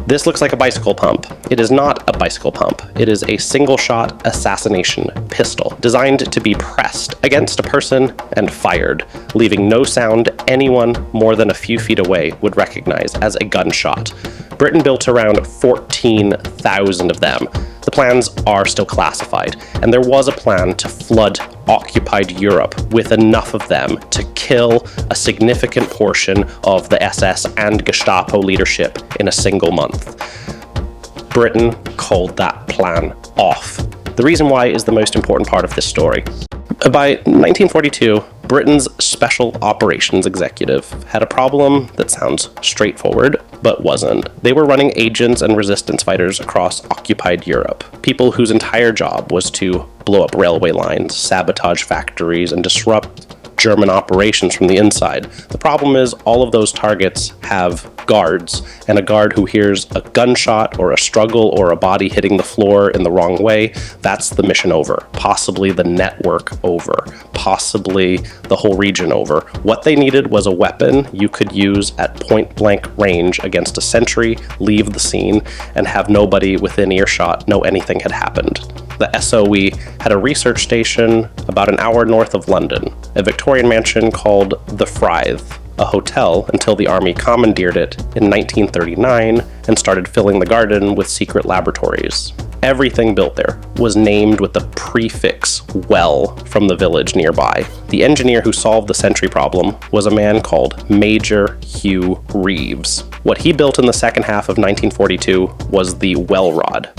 This looks like a bicycle pump. It is not a bicycle pump. It is a single-shot assassination pistol designed to be pressed against a person and fired, leaving no sound anyone more than a few feet away would recognize as a gunshot. Britain built around 14,000 of them. The plans are still classified, and there was a plan to flood occupied Europe with enough of them to kill a significant portion of the SS and Gestapo leadership in a single month. Britain called that plan off. The reason why is the most important part of this story. By 1942, Britain's Special Operations Executive had a problem that sounds straightforward, but wasn't. They were running agents and resistance fighters across occupied Europe, people whose entire job was to blow up railway lines, sabotage factories, and disrupt German operations from the inside. The problem is all of those targets have guards, and a guard who hears a gunshot or a struggle or a body hitting the floor in the wrong way, that's the mission over. Possibly the network over. Possibly the whole region over. What they needed was a weapon you could use at point-blank range against a sentry, leave the scene, and have nobody within earshot know anything had happened. The SOE had a research station about an hour north of London, a Victorian mansion called the Frythe, a hotel until the army commandeered it in 1939 and started filling the garden with secret laboratories. Everything built there was named with the prefix well from the village nearby. The engineer who solved the sentry problem was a man called Major Hugh Reeves. What he built in the second half of 1942 was the Welrod.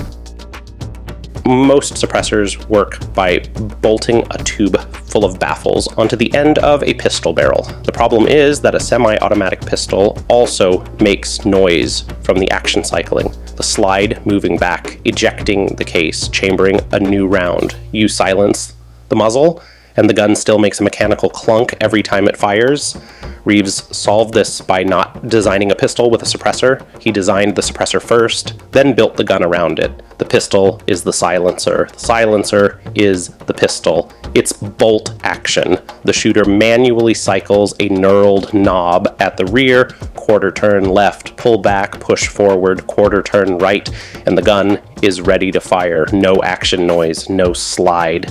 Most suppressors work by bolting a tube full of baffles onto the end of a pistol barrel. The problem is that a semi-automatic pistol also makes noise from the action cycling. The slide moving back, ejecting the case, chambering a new round. You silence the muzzle, and the gun still makes a mechanical clunk every time it fires. Reeves solved this by not designing a pistol with a suppressor. He designed the suppressor first, then built the gun around it. The pistol is the silencer. The silencer is the pistol. It's bolt action. The shooter manually cycles a knurled knob at the rear, quarter turn left, pull back, push forward, quarter turn right, and the gun is ready to fire. No action noise, no slide.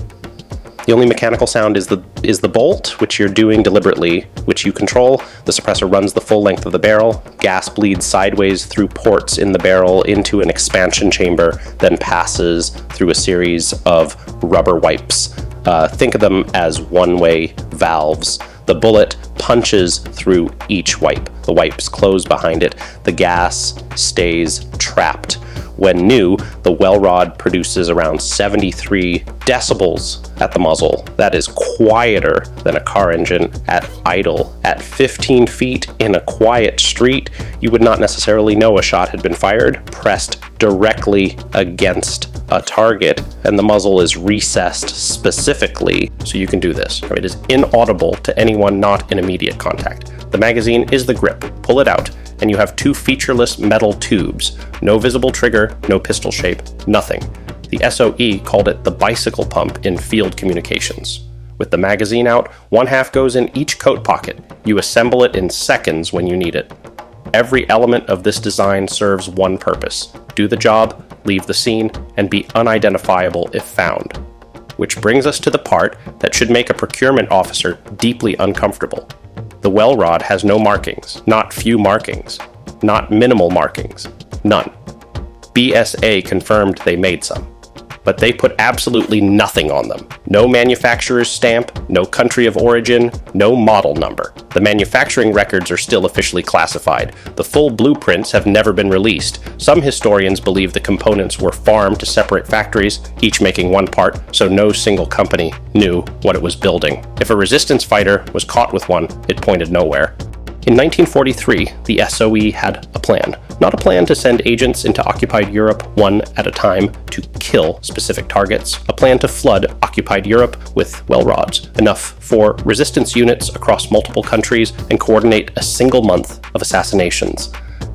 The only mechanical sound is the bolt, which you're doing deliberately, which you control. The suppressor runs the full length of the barrel. Gas bleeds sideways through ports in the barrel into an expansion chamber, then passes through a series of rubber wipes. Think of them as one-way valves. The bullet punches through each wipe. The wipes close behind it. The gas stays trapped. When new, the Welrod produces around 73 decibels at the muzzle. That is quieter than a car engine at idle. At 15 feet in a quiet street, you would not necessarily know a shot had been fired, pressed directly against a target, and the muzzle is recessed specifically so you can do this. It is inaudible to anyone not in immediate contact. The magazine is the grip. Pull it out, and you have two featureless metal tubes. No visible trigger, no pistol shape, nothing. The SOE called it the bicycle pump in field communications. With the magazine out, one half goes in each coat pocket. You assemble it in seconds when you need it. Every element of this design serves one purpose: do the job, leave the scene, and be unidentifiable if found. Which brings us to the part that should make a procurement officer deeply uncomfortable. The Welrod has no markings, not few markings, not minimal markings, none. BSA confirmed they made some, but they put absolutely nothing on them. No manufacturer's stamp, no country of origin, no model number. The manufacturing records are still officially classified. The full blueprints have never been released. Some historians believe the components were farmed to separate factories, each making one part, so no single company knew what it was building. If a resistance fighter was caught with one, it pointed nowhere. In 1943, the SOE had a plan. Not a plan to send agents into occupied Europe one at a time to kill specific targets. A plan to flood occupied Europe with Welrods, enough for resistance units across multiple countries and coordinate a single month of assassinations.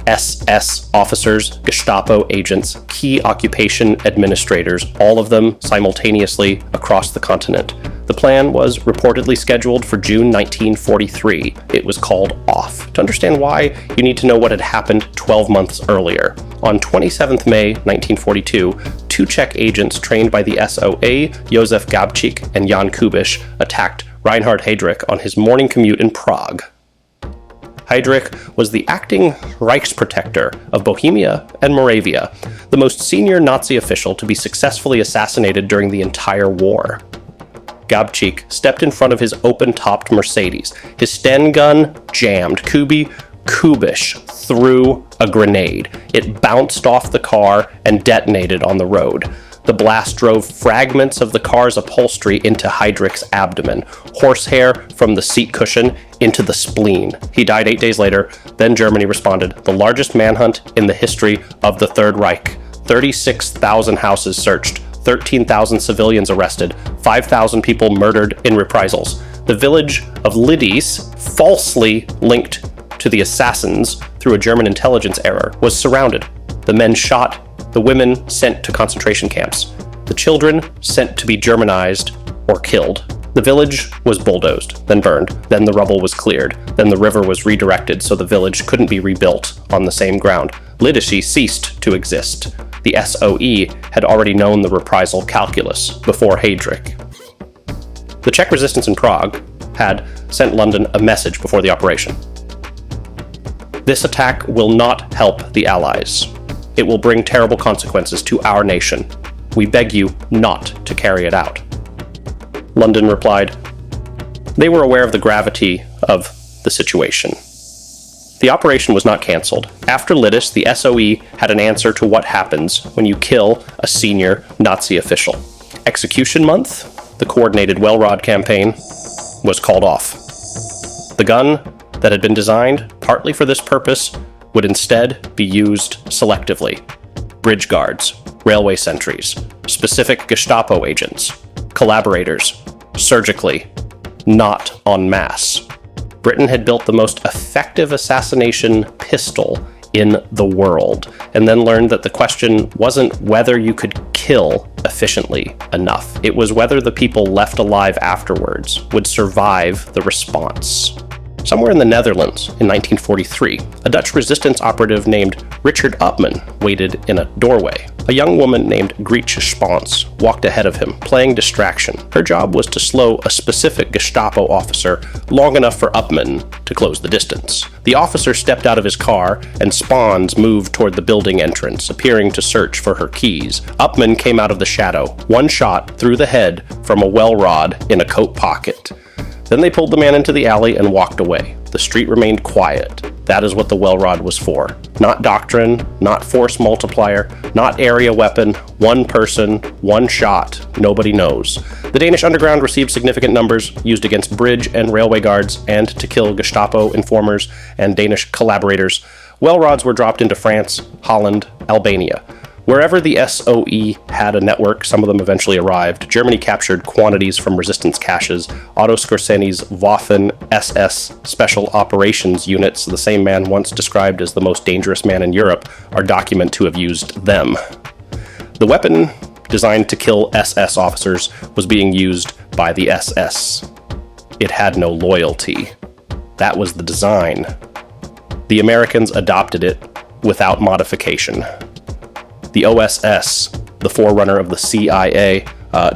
SS officers, Gestapo agents, key occupation administrators, all of them simultaneously across the continent. The plan was reportedly scheduled for June 1943. It was called off. To understand why, you need to know what had happened 12 months earlier. On 27th May 1942, two Czech agents trained by the SOA, Josef Gabčík and Jan Kubiš, attacked Reinhard Heydrich on his morning commute in Prague. Heydrich was the acting Reichsprotector of Bohemia and Moravia, the most senior Nazi official to be successfully assassinated during the entire war. Gabčík stepped in front of his open-topped Mercedes. His Sten gun jammed. Kubiš threw a grenade. It bounced off the car and detonated on the road. The blast drove fragments of the car's upholstery into Heydrich's abdomen, horsehair from the seat cushion into the spleen. He died 8 days later. Then Germany responded, the largest manhunt in the history of the Third Reich. 36,000 houses searched, 13,000 civilians arrested, 5,000 people murdered in reprisals. The village of Lidis, falsely linked to the assassins through a German intelligence error, was surrounded. The men shot, the women sent to concentration camps, the children sent to be Germanized or killed. The village was bulldozed, then burned, then the rubble was cleared, then the river was redirected so the village couldn't be rebuilt on the same ground. Lidice ceased to exist. The SOE had already known the reprisal calculus before Heydrich. The Czech resistance in Prague had sent London a message before the operation. This attack will not help the Allies. It will bring terrible consequences to our nation. We beg you not to carry it out. London replied, they were aware of the gravity of the situation. The operation was not cancelled. After Lidis, the SOE had an answer to what happens when you kill a senior Nazi official. Execution Month, the coordinated Welrod campaign, was called off. The gun that had been designed partly for this purpose would instead be used selectively. Bridge guards, railway sentries, specific Gestapo agents, collaborators, surgically, not en masse. Britain had built the most effective assassination pistol in the world, and then learned that the question wasn't whether you could kill efficiently enough. It was whether the people left alive afterwards would survive the response. Somewhere in the Netherlands, in 1943, a Dutch resistance operative named Richard Upman waited in a doorway. A young woman named Grietje Spons walked ahead of him, playing distraction. Her job was to slow a specific Gestapo officer long enough for Upman to close the distance. The officer stepped out of his car, and Spons moved toward the building entrance, appearing to search for her keys. Upman came out of the shadow, one shot through the head from a Welrod in a coat pocket. Then they pulled the man into the alley and walked away. The street remained quiet. That is what the Welrod was for. Not doctrine, not force multiplier, not area weapon, one person, one shot, nobody knows. The Danish underground received significant numbers used against bridge and railway guards and to kill Gestapo informers and Danish collaborators. Welrods were dropped into France, Holland, Albania. Wherever the SOE had a network, some of them eventually arrived. Germany captured quantities from resistance caches. Otto Skorzeny Waffen SS Special Operations Units, the same man once described as the most dangerous man in Europe, are documented to have used them. The weapon, designed to kill SS officers, was being used by the SS. It had no loyalty. That was the design. The Americans adopted it without modification. The OSS, the forerunner of the CIA,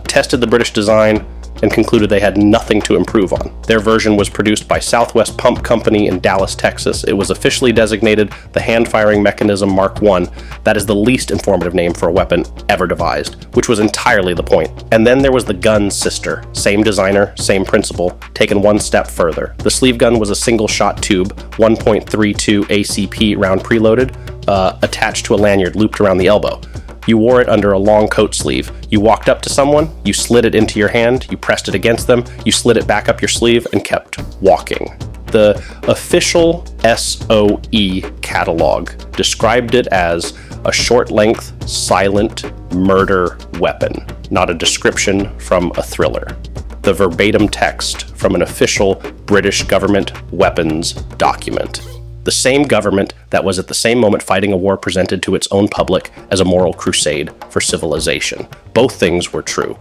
tested the British design and concluded they had nothing to improve on. Their version was produced by Southwest Pump Company in Dallas, Texas. It was officially designated the Hand-Firing Mechanism Mark I. That is the least informative name for a weapon ever devised, which was entirely the point. And then there was the gun's sister. Same designer, same principle, taken one step further. The sleeve gun was a single-shot tube, 1.32 ACP round preloaded, attached to a lanyard looped around the elbow. You wore it under a long coat sleeve. You walked up to someone, you slid it into your hand, you pressed it against them, you slid it back up your sleeve, and kept walking. The official SOE catalog described it as a short-length, silent murder weapon, not a description from a thriller. The verbatim text from an official British government weapons document. The same government that was at the same moment fighting a war presented to its own public as a moral crusade for civilization. Both things were true.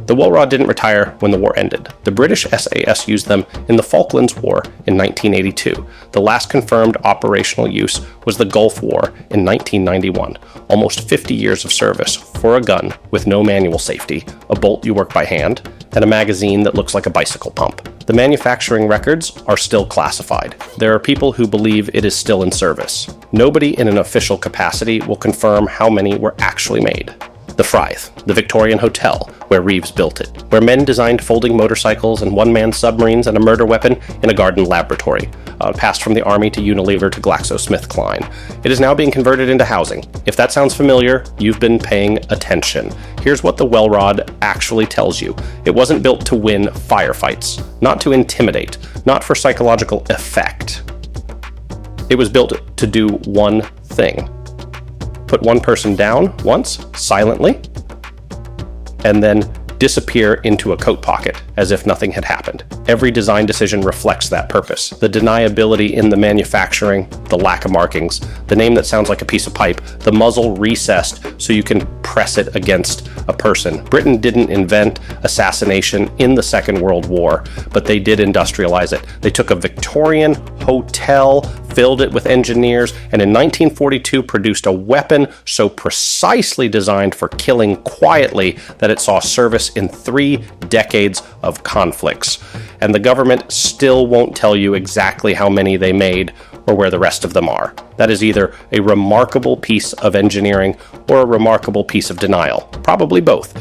The Welrod didn't retire when the war ended. The British SAS used them in the Falklands War in 1982. The last confirmed operational use was the Gulf War in 1991. Almost 50 years of service for a gun with no manual safety, a bolt you work by hand, and a magazine that looks like a bicycle pump. The manufacturing records are still classified. There are people who believe it is still in service. Nobody in an official capacity will confirm how many were actually made. The Fryth, the Victorian hotel where Reeves built it, where men designed folding motorcycles and one-man submarines and a murder weapon in a garden laboratory, passed from the Army to Unilever to GlaxoSmithKline. It is now being converted into housing. If that sounds familiar, you've been paying attention. Here's what the Welrod actually tells you. It wasn't built to win firefights, not to intimidate, not for psychological effect. It was built to do one thing. Put one person down once, silently, and then disappear into a coat pocket as if nothing had happened. Every design decision reflects that purpose. The deniability in the manufacturing, the lack of markings, the name that sounds like a piece of pipe, the muzzle recessed so you can press it against a person. Britain didn't invent assassination in the Second World War, but they did industrialize it. They took a Victorian hotel, filled it with engineers, and in 1942 produced a weapon so precisely designed for killing quietly that it saw service in 3 decades of conflicts. And the government still won't tell you exactly how many they made or where the rest of them are. That is either a remarkable piece of engineering or a remarkable piece of denial. Probably both.